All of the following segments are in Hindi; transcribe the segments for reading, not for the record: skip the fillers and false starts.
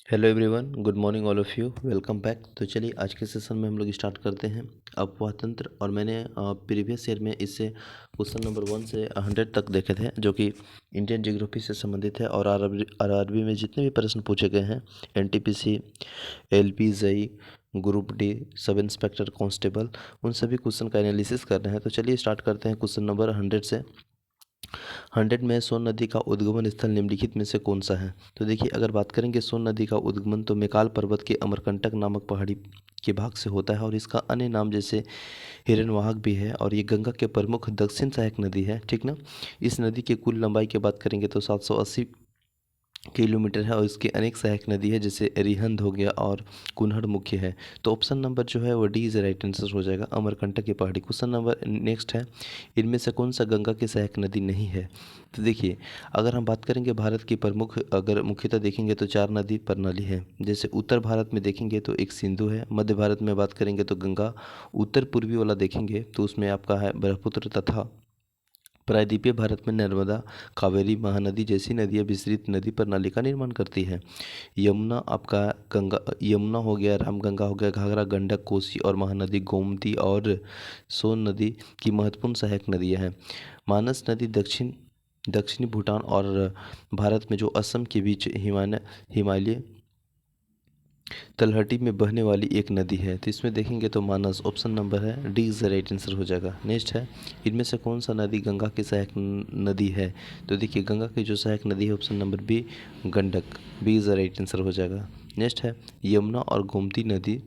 Hello everyone, good morning all of you, welcome back. तो चलिए आज के सेशन में हम लोग स्टार्ट करते हैं अपवाह तंत्र। और मैंने प्रीवियस ईयर में इससे क्वेश्चन नंबर 1 से 100 तक देखे थे, जो कि इंडियन ज्योग्राफी से संबंधित है। और आरआरबी में जितने भी प्रश्न पूछे गए हैं, NTPC, LP, JE, group D, sub inspector, constable, उन सभी क्वेश्चन का एनालिसिस कर रहे हैं। तो चलिए स्टार्ट करते हैं क्वेश्चन नंबर 100 से। 100 में सोन नदी का उद्गमन स्थल निम्नलिखित में से कौन सा है? तो देखिए, अगर बात करेंगे सोन नदी का उद्गमन, तो मेकाल पर्वत के अमरकंटक नामक पहाड़ी के भाग से होता है। और इसका अन्य नाम जैसे हिरण्यवाहक भी है। और ये गंगा के प्रमुख दक्षिण सहायक नदी है, ठीक ना। इस नदी की कुल लंबाई की बात करेंगे तो 780 किलोमीटर है। और इसकी अनेक सहायक नदी है, जैसे रिहंद हो गया और कुन्हड़ मुख्य है। तो ऑप्शन नंबर जो है वो डी इज राइट आंसर हो जाएगा, अमरकंटक की पहाड़ी। क्वेश्चन नंबर नेक्स्ट है, इनमें से कौन सा गंगा की सहायक नदी नहीं है? तो देखिए, अगर हम बात करेंगे भारत की प्रमुख, अगर मुख्यतः देखेंगे तो 4 नदी प्रणाली है। जैसे उत्तर भारत में देखेंगे तो एक सिंधु है, मध्य भारत में बात करेंगे तो गंगा, उत्तर पूर्वी वाला देखेंगे तो उसमें आपका है ब्रह्मपुत्र, तथा प्रायद्वीपीय भारत में नर्मदा, कावेरी, महानदी जैसी नदियाँ विस्तृत नदी प्रणाली का निर्माण करती है। यमुना आपका, गंगा, यमुना हो गया, रामगंगा हो गया, घाघरा, गंडक, कोसी और महानदी, गोमती और सोन नदी की महत्वपूर्ण सहायक नदियाँ हैं। मानस नदी दक्षिणी भूटान और भारत में जो असम के बीच हिमालय तलहटी में बहने वाली एक नदी है। तो इसमें देखेंगे तो मानस, ऑप्शन नंबर है D is the right answer हो जाएगा। नेक्स्ट है, इनमें से कौन सा नदी गंगा की सहायक नदी है? तो देखिए, गंगा की जो सहायक नदी है, option number B Gandak, B is the right answer हो जाएगा। नेक्स्ट है, यमुना और गोमती नदी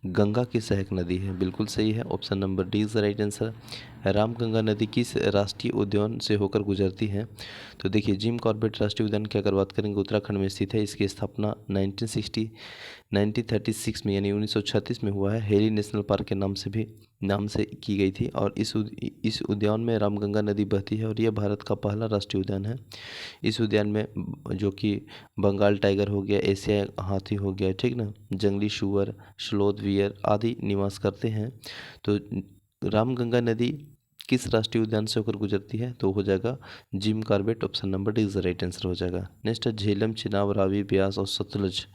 गंगा की सहायक नदी है, बिल्कुल सही है, option number D is the right answer. Ramganga नदी किस राष्ट्रीय उद्यान से होकर गुजरती है? तो देखिए, जिम कॉर्बेट राष्ट्रीय उद्यान की अगर बात करेंगे, उत्तराखंड में स्थित है। इसकी स्थापना 1936 में, यानी 1936 में हुआ है। हेली नेशनल पार्क के नाम से की गई थी। और इस उद्यान में रामगंगा नदी बहती है। और यह भारत का पहला राष्ट्रीय उद्यान है। इस उद्यान में जो कि बंगाल टाइगर हो गया, एशियाई हाथी हो गया, ठीक ना, जंगली सूअर, स्लोथ बियर आदि निवास करते हैं। तो रामगंगा नदी किस राष्ट्रीय उद्यान से होकर गुजरती है? तो हो जाएगा Jim Corbett, option number D is the right answer हो जाएगा। नेक्स्ट है, झेलम, चिनाब, रावी, ब्यास और सतलज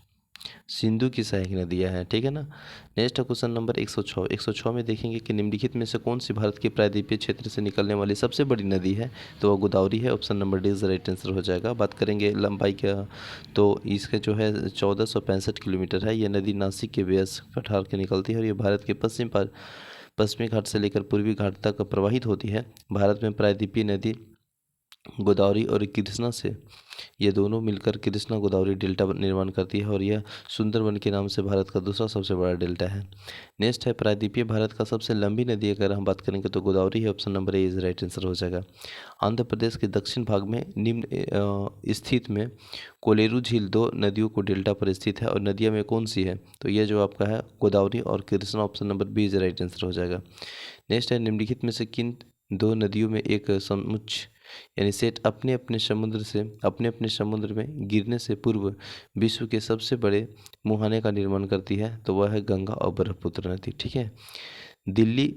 सिंधु की सहायक नदियां हैं, ठीक है ना। नेक्स्ट है क्वेश्चन नंबर 106। 106 में देखेंगे कि निम्नलिखित में से कौन सी भारत के प्रायद्वीपीय क्षेत्र से निकलने वाली सबसे बड़ी नदी है? तो वह गोदावरी है, option number D is the right answer हो जाएगा। बात करेंगे लंबाई का, तो इसका जो है 1465 किलोमीटर है। यह नदी नासिक के व्यास पठार के निकलती है। और ये भारत के पश्चिमी घाट से लेकर पूर्वी घाट तक प्रवाहित होती है। भारत में प्रायद्वीपीय नदी गोदावरी और कृष्णा से, ये दोनों मिलकर कृष्णा गोदावरी डेल्टा निर्माण करती है। और यह सुंदरबन के नाम से भारत का दूसरा सबसे बड़ा डेल्टा है। नेक्स्ट है, प्रायद्वीपीय भारत का सबसे लंबी नदी अगर हम बात करेंगे तो गोदावरी है, option number A is right answer हो जाएगा। आंध्र प्रदेश के दक्षिण भाग में निम्न स्थित में कोलेरू झील दो नदियों को डेल्टा पर स्थित है। और नदियाँ में कौन सी है? तो यह जो आपका है गोदावरी और Krishna, option number B is right answer हो जाएगा। नेक्स्ट है, निम्नलिखित में से किन दो नदियों में एक समुच्च, यानी सेठ अपने अपने समुद्र में गिरने से पूर्व विश्व के सबसे बड़े मुहाने का निर्माण करती है? तो वह है गंगा और ब्रह्मपुत्र नदी, ठीक है। दिल्ली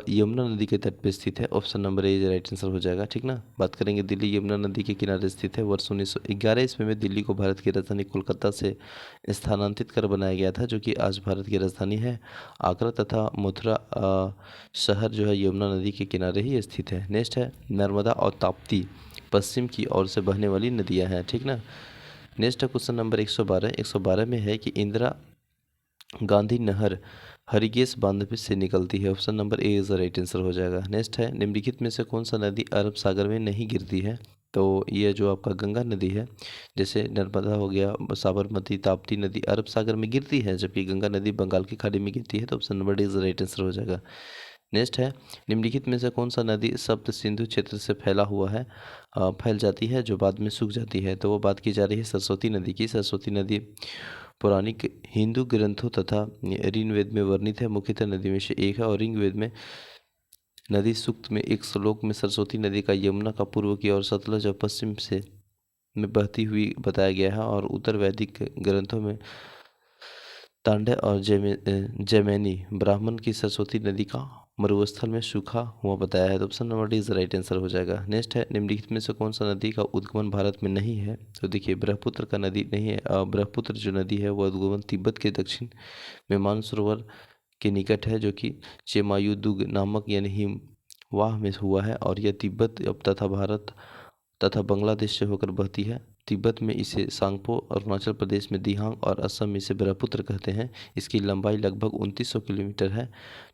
यमुना नदी के तट पर स्थित है, option number A right answer हो जाएगा, ठीक ना। बात करेंगे, दिल्ली यमुना नदी के किनारे स्थित है। वर्ष 1911 ईस्वी में दिल्ली को भारत की राजधानी कोलकाता से स्थानांतरित कर बनाया गया था, जो कि आज भारत की राजधानी है। आगरा तथा मथुरा शहर जो है यमुना नदी के किनारे ही स्थित है। नेक्स्ट है, नर्मदा और ताप्ती पश्चिम की ओर से बहने वाली नदियाँ हैं, ठीक ना। नेक्स्ट है क्वेश्चन नंबर 112। 112 में है कि इंदिरा गांधी नहर हरिगेस बांध से निकलती है, option number A is the right answer हो जाएगा। नेक्स्ट है, निम्नलिखित में से कौन सा नदी अरब सागर में नहीं गिरती है? तो ये जो आपका गंगा नदी है, जैसे नर्मदा हो गया, साबरमती, ताप्ती नदी अरब सागर में गिरती है, जबकि गंगा नदी बंगाल की खाड़ी में गिरती है। तो option number D is the right answer हो जाएगा। नेक्स्ट है, निम्नलिखित में से कौन सा नदी सप्त सिंधु क्षेत्र से फैला हुआ है, फैल जाती है जो बाद में सूख जाती है? तो वो बात की जा रही है सरस्वती नदी की। सरस्वती नदी पौराणिक हिंदू ग्रंथों तथा ऋग्वेद में वर्णित है, मुख्यतः नदी में से एक है। और ऋग्वेद में नदी सूक्त में एक श्लोक में सरस्वती नदी का यमुना का पूर्व की ओर सतलज और पश्चिम से में बहती हुई बताया गया है। और उत्तर वैदिक ग्रंथों में तांडव और जैमिनी ब्राह्मण की सरस्वती नदी का मरुस्थल में सूखा हुआ बताया है, तो option number D is right answer हो जाएगा। नेक्स्ट है, निम्नलिखित में से कौन सा नदी का उद्गमन भारत में नहीं है? तो देखिए ब्रह्मपुत्र का नदी नहीं है। ब्रह्मपुत्र जो नदी है वह उद्गमन तिब्बत के दक्षिण में मानसरोवर के निकट है, जो कि चेमायुदुग नामक यानी हिमवाह में हुआ है, और यह तिब्बत तथा भारत तथा बांग्लादेश से होकर बहती है। तिब्बत में इसे सांगपो, अरुणाचल प्रदेश में दिहांग और असम में इसे ब्रह्मपुत्र कहते हैं। इसकी लंबाई लगभग 2900 किलोमीटर है,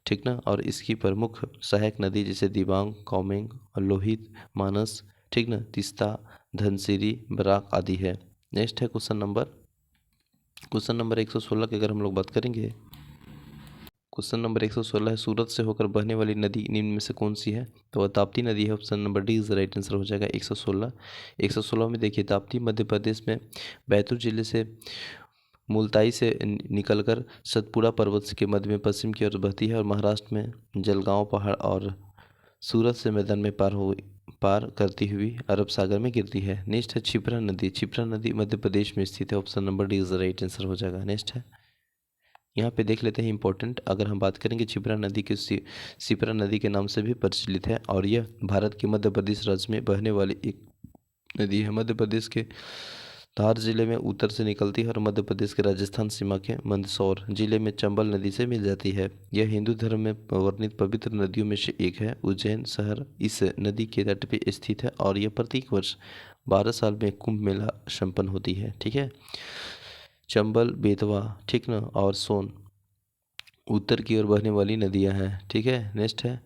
ठीक ना। और इसकी प्रमुख सहायक नदी जैसे दिबांग, कौमेंग और लोहित, मानस, ठीक ना, तीस्ता, धनसिरी, बराक आदि है। नेक्स्ट है क्वेश्चन नंबर 116 की अगर हम लोग बात करेंगे, क्वेश्चन नंबर 116 है, सूरत से होकर बहने वाली नदी निम्न में से कौन सी है? तो वह ताप्ती नदी है। Option number D is right answer हो जाएगा। 116 में देखिए, ताप्ती मध्य प्रदेश में बैतूल जिले से मुल्ताई से निकलकर सतपुड़ा पर्वत के मध्य में पश्चिम की ओर बहती है और महाराष्ट्र में जलगांव पहाड़ और सूरत से मैदान में पार करती हुई अरब सागर में गिरती है। नेक्स्ट है क्षिप्रा नदी। क्षिप्रा नदी मध्य प्रदेश में स्थित है। Option number D is right answer हो जाएगा। नेक्स्ट है, यहाँ पे देख लेते हैं इंपॉर्टेंट, अगर हम बात करेंगे क्षिप्रा नदी की, क्षिप्रा नदी के नाम से भी प्रचलित है और यह भारत के मध्य प्रदेश राज्य में बहने वाली एक नदी है। मध्य प्रदेश के धार जिले में उत्तर से निकलती है और मध्य प्रदेश के राजस्थान सीमा के मंदसौर जिले में चंबल नदी से मिल जाती है। यह हिंदू धर्म में वर्णित पवित्र नदियों में से एक है। उज्जैन शहर इस नदी के तट पे स्थित है और यह प्रत्येक वर्ष 12 साल में कुंभ मेला संपन्न होती है, ठीक है। चंबल, बेतवा, ठीक ना, और सोन उत्तर की ओर बहने वाली नदियां हैं, ठीक है। नेक्स्ट है,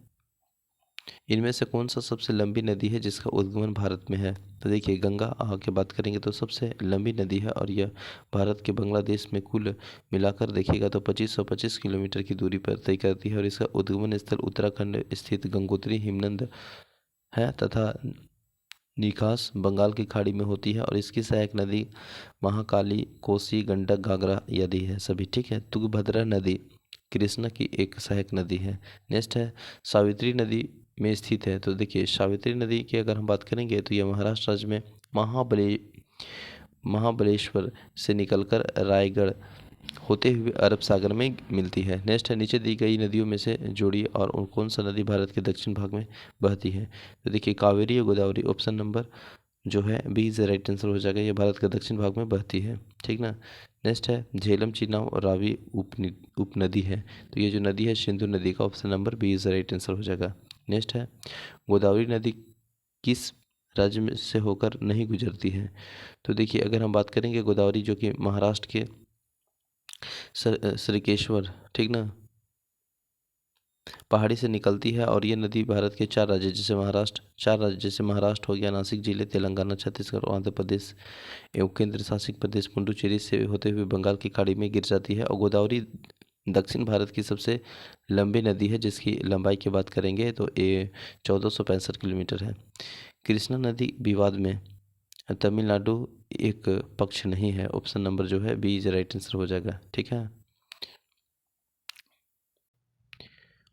इनमें से कौन सा सबसे लंबी नदी है जिसका उद्गमन भारत में है? तो देखिए गंगा आगे बात करेंगे तो सबसे लंबी नदी है और यह भारत के बांग्लादेश में कुल मिलाकर देखिएगा तो 2525 किलोमीटर की दूरी पर तय करती है और इसका उद्गमन स्थल उत्तराखंड स्थित गंगोत्री हिमनद है तथा निकास बंगाल की खाड़ी में होती है और इसकी सहायक नदी महाकाली, कोसी, गंडक, घाघरा आदि है सभी, ठीक है। तुंगभद्रा नदी कृष्णा की एक सहायक नदी है। नेक्स्ट है, सावित्री नदी में स्थित है। तो देखिए सावित्री नदी की अगर हम बात करेंगे तो यह महाराष्ट्र राज्य में महाबलेश्वर से निकलकर रायगढ़ होते हुए अरब सागर में मिलती है। नेक्स्ट है, नीचे दी गई नदियों में से जोड़िए और कौन सा नदी भारत के दक्षिण भाग में बहती है? तो देखिए कावेरी और गोदावरी, ऑप्शन नंबर जो है बी इज राइट आंसर हो जाएगा। ये भारत के दक्षिण भाग में बहती है, ठीक ना। नेक्स्ट है, झेलम, चिनाब और रावी उपनदी है। तो ये जो नदी है सिंधु नदी का, option number B is right answer हो जाएगा। नेक्स्ट है, गोदावरी नदी किस राज्य में से होकर नहीं गुजरती है? तो देखिए अगर हम बात करेंगे गोदावरी जो कि महाराष्ट्र के श्रीकेश्वर, ठीक ना, पहाड़ी से निकलती है और ये नदी भारत के चार राज्य जैसे महाराष्ट्र हो गया, नासिक जिले, तेलंगाना, छत्तीसगढ़ और आंध्र प्रदेश एवं केंद्र शासित प्रदेश पुडुचेरी से होते हुए बंगाल की खाड़ी में गिर जाती है। और गोदावरी दक्षिण भारत की सबसे लंबी नदी है जिसकी लंबाई की बात करेंगे तो ये 1465 किलोमीटर है। कृष्णा नदी विवाद में तमिलनाडु एक पक्ष नहीं है। ऑप्शन नंबर जो है बी इज राइट आंसर हो जाएगा, ठीक है।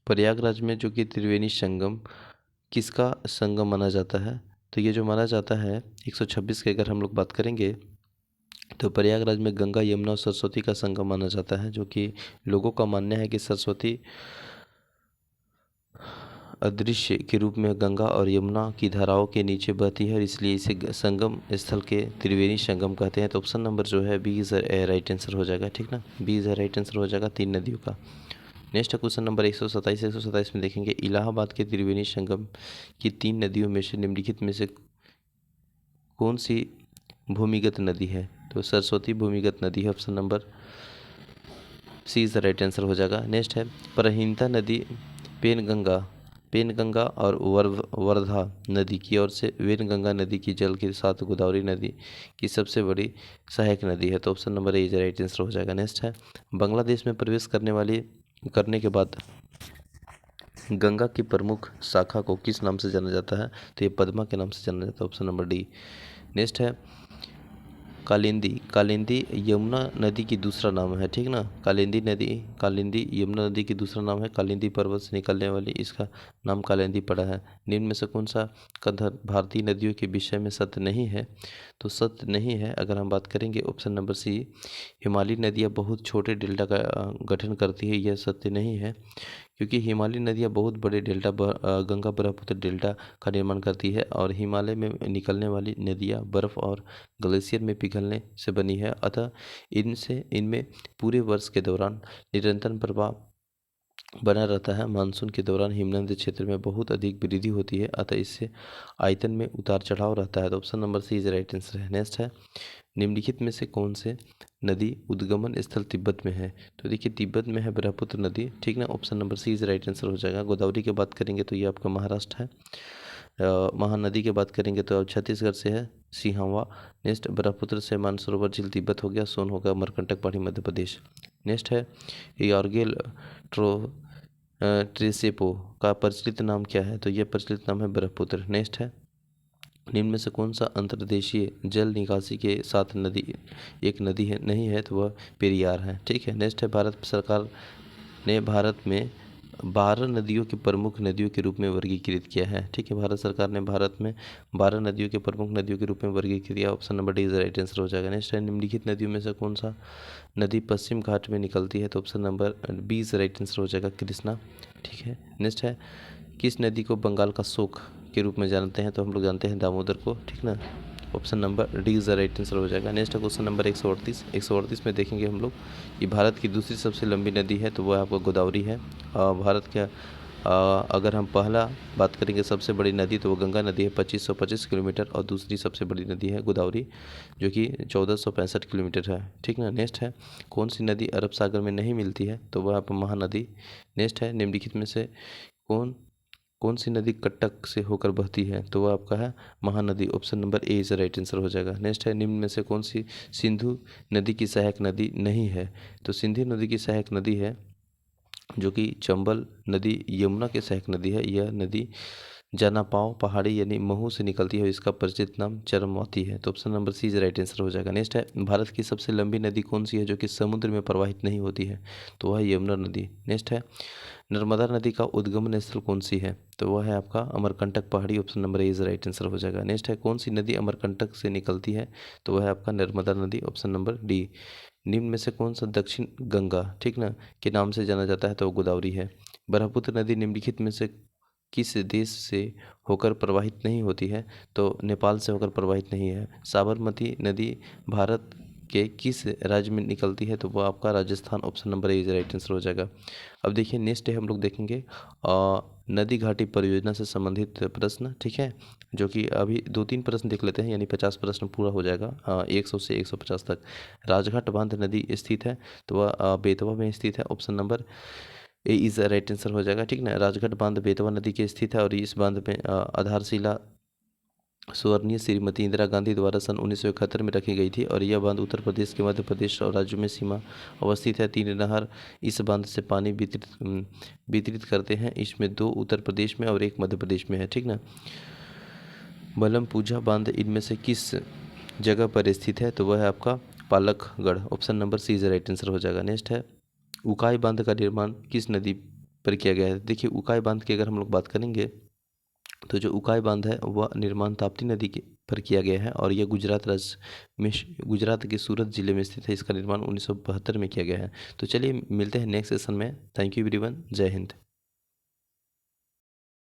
प्रयागराज में जो कि त्रिवेणी संगम किसका संगम माना जाता है? तो ये जो माना जाता है 126 की अगर हम लोग बात करेंगे तो प्रयागराज में गंगा, यमुना और सरस्वती का संगम माना जाता है, जो कि लोगों का मानना है कि सरस्वती अदृश्य के रूप में गंगा और यमुना की धाराओं के नीचे बहती है और इसलिए इसे संगम स्थल के त्रिवेणी संगम कहते हैं। तो ऑप्शन नंबर जो है बी इज राइट आंसर हो जाएगा, ठीक ना, बी इज राइट आंसर हो जाएगा 3 नदियों का। नेक्स्ट क्वेश्चन नंबर 127 में देखेंगे, इलाहाबाद के त्रिवेणी संगम की 3 नदियों में से निम्नलिखित में से कौन सी भूमिगत नदी है? तो सरस्वती भूमिगत नदी है, option number C is right answer हो जाएगा। नेक्स्ट है, प्रहीनता नदी पेनगंगा और वर्धा नदी की ओर से वेनगंगा नदी की जल के साथ गोदावरी नदी की सबसे बड़ी सहायक नदी है। तो option number A is right answer हो जाएगा। नेक्स्ट है, बांग्लादेश में प्रवेश करने के बाद गंगा की प्रमुख शाखा को किस नाम से जाना जाता है? तो ये पद्मा के नाम से जाना जाता है, ऑप्शन नंबर डी। नेक्स्ट है, कालिंदी यमुना नदी की दूसरा नाम है, ठीक ना। कालिंदी यमुना नदी की दूसरा नाम है। कालिंदी पर्वत से निकलने वाली इसका नाम कालिंदी पड़ा है। निम्न में से कौन सा कथन भारतीय नदियों के विषय में सत्य नहीं है? तो सत्य नहीं है अगर हम बात करेंगे ऑप्शन नंबर सी, हिमालयी नदियाँ बहुत छोटे डेल्टा का गठन करती है, यह सत्य नहीं है। क्योंकि हिमालयी नदियाँ बहुत बड़े डेल्टा गंगा ब्रह्मपुत्र डेल्टा का निर्माण करती है और हिमालय में निकलने वाली नदियाँ बर्फ़ और ग्लेशियर में पिघलने से बनी है, अतः इनमें पूरे वर्ष के दौरान निरंतर प्रवाह बना रहता है। मानसून के दौरान हिमनद क्षेत्र में बहुत अधिक वृद्धि होती है, अतः इससे आयतन में उतार चढ़ाव रहता है। तो option number C is right answer है। नेक्स्ट है, निम्नलिखित में से कौन से नदी उद्गमन स्थल तिब्बत में है? तो देखिए तिब्बत में है ब्रह्मपुत्र नदी, ठीक ना। Option number C is right answer हो जाएगा। गोदावरी की बात करेंगे तो ये आपका महाराष्ट्र है। महानदी की बात करेंगे तो अब छत्तीसगढ़ से है सिहावा। नेक्स्ट, ब्रह्मपुत्र से मानसरोवर झील तिब्बत हो गया। सोन होगा अमरकंटक पहाड़ी मध्य प्रदेश। नेक्स्ट है यॉर्गेल ट्रो ट्रेसेपो का प्रचलित नाम क्या है? तो यह प्रचलित नाम है ब्रह्मपुत्र। नेक्स्ट है, निम्न में से कौन सा अंतर्देशीय जल निकासी के साथ एक नदी है नहीं है? तो वह पेरियार है, ठीक है। नेक्स्ट है, भारत सरकार ने भारत में 12 नदियों के प्रमुख नदियों के रूप में वर्गीकृत किया है, ठीक है। भारत सरकार ने भारत में 12 नदियों के प्रमुख नदियों के रूप में वर्गीकृत किया। Option number D is right answer हो जाएगा। नेक्स्ट है, निम्नलिखित नदियों में से कौन सा नदी पश्चिम घाट में निकलती है? तो option number B is right answer हो जाएगा, कृष्णा, ठीक है। नेक्स्ट है, किस नदी को बंगाल का शोक के रूप में जानते हैं? तो हम लोग जानते हैं दामोदर को, ठीक ना। Option number D is the right answer हो जाएगा। नेक्स्ट है क्वेश्चन नंबर 138 में देखेंगे हम लोग कि भारत की दूसरी सबसे लंबी नदी है, तो वह आपको गोदावरी है। भारत के अगर हम पहला बात करेंगे सबसे बड़ी नदी, तो वो गंगा नदी है 2525 किलोमीटर, और दूसरी सबसे बड़ी नदी है गोदावरी जो कि 1465 किलोमीटर है, ठीक ना। नेक्स्ट है, कौन सी नदी अरब सागर में नहीं मिलती है? तो वह आपको महानदी। नेक्स्ट है, निम्नलिखित में से कौन कौन सी नदी कटक से होकर बहती है? तो वह आपका है Mahanadi. Option number A is right answer हो जाएगा। नेक्स्ट है, निम्न में से कौन सी सिंधु नदी की सहायक नदी नहीं है? तो सिंधु नदी की सहायक नदी है जो कि चंबल नदी यमुना की सहायक नदी है। यह नदी जनापाव पहाड़ी यानी महू से निकलती है, इसका परिचित नाम चरमवती है। तो option number C is right answer हो जाएगा। नेक्स्ट है, भारत की सबसे लंबी नदी कौन सी है जो कि समुद्र में प्रवाहित नहीं होती है? तो वह यमुना नदी। नेक्स्ट है, नर्मदा नदी का उद्गमन स्थल कौन सी है? तो वह है आपका अमरकंटक पहाड़ी। Option number A is right answer हो जाएगा। नेक्स्ट है, कौन सी नदी अमरकंटक से निकलती है? तो वह है आपका नर्मदा नदी। Option number D. निम्न में से कौन सा दक्षिण गंगा, ठीक ना, के नाम से जाना जाता है? तो वो गोदावरी है। ब्रह्मपुत्र नदी निम्नलिखित में से किस देश से होकर प्रवाहित नहीं होती है? तो नेपाल से होकर प्रवाहित नहीं है। साबरमती नदी भारत के किस राज्य में निकलती है? तो वो आपका Rajasthan. Option number A is right answer हो जाएगा। अब देखिए नेक्स्ट है, हम लोग देखेंगे नदी घाटी परियोजना से संबंधित प्रश्न, ठीक है, जो कि अभी 2-3 प्रश्न देख लेते हैं, यानी 50 प्रश्न पूरा हो जाएगा 100 से 150 तक। राजघाट बांध नदी स्थित है, तो वह बेतवा में स्थित है। Option number A is right answer हो जाएगा, ठीक ना। राजघाट बांध बेतवा नदी के स्थित है और इस बांध में आधारशिला स्वर्णीय श्रीमती इंदिरा गांधी द्वारा सन 1971 में रखी गई थी और यह बांध उत्तर प्रदेश के मध्य प्रदेश और राज्यों में सीमा अवस्थित है। 3 नहर इस बांध से पानी वितरित करते हैं। इसमें 2 उत्तर प्रदेश में और 1 मध्य प्रदेश में है, ठीक ना। बलम पूजा बांध इनमें से किस जगह पर स्थित है? तो वह है आपका Palakgarh. Option number C is right answer हो जाएगा। नेक्स्ट है, उकाई बांध का निर्माण किस नदी पर किया गया है? देखिए उकाई बांध की अगर हम लोग बात करेंगे तो जो उकाई बांध है वह निर्माण ताप्ती नदी के पर किया गया है और यह गुजरात राज्य में गुजरात के सूरत जिले में स्थित है। इसका निर्माण 1972 में किया गया है। तो चलिए मिलते हैं नेक्स्ट सेशन में। थैंक यू एवरीवन, जय हिंद।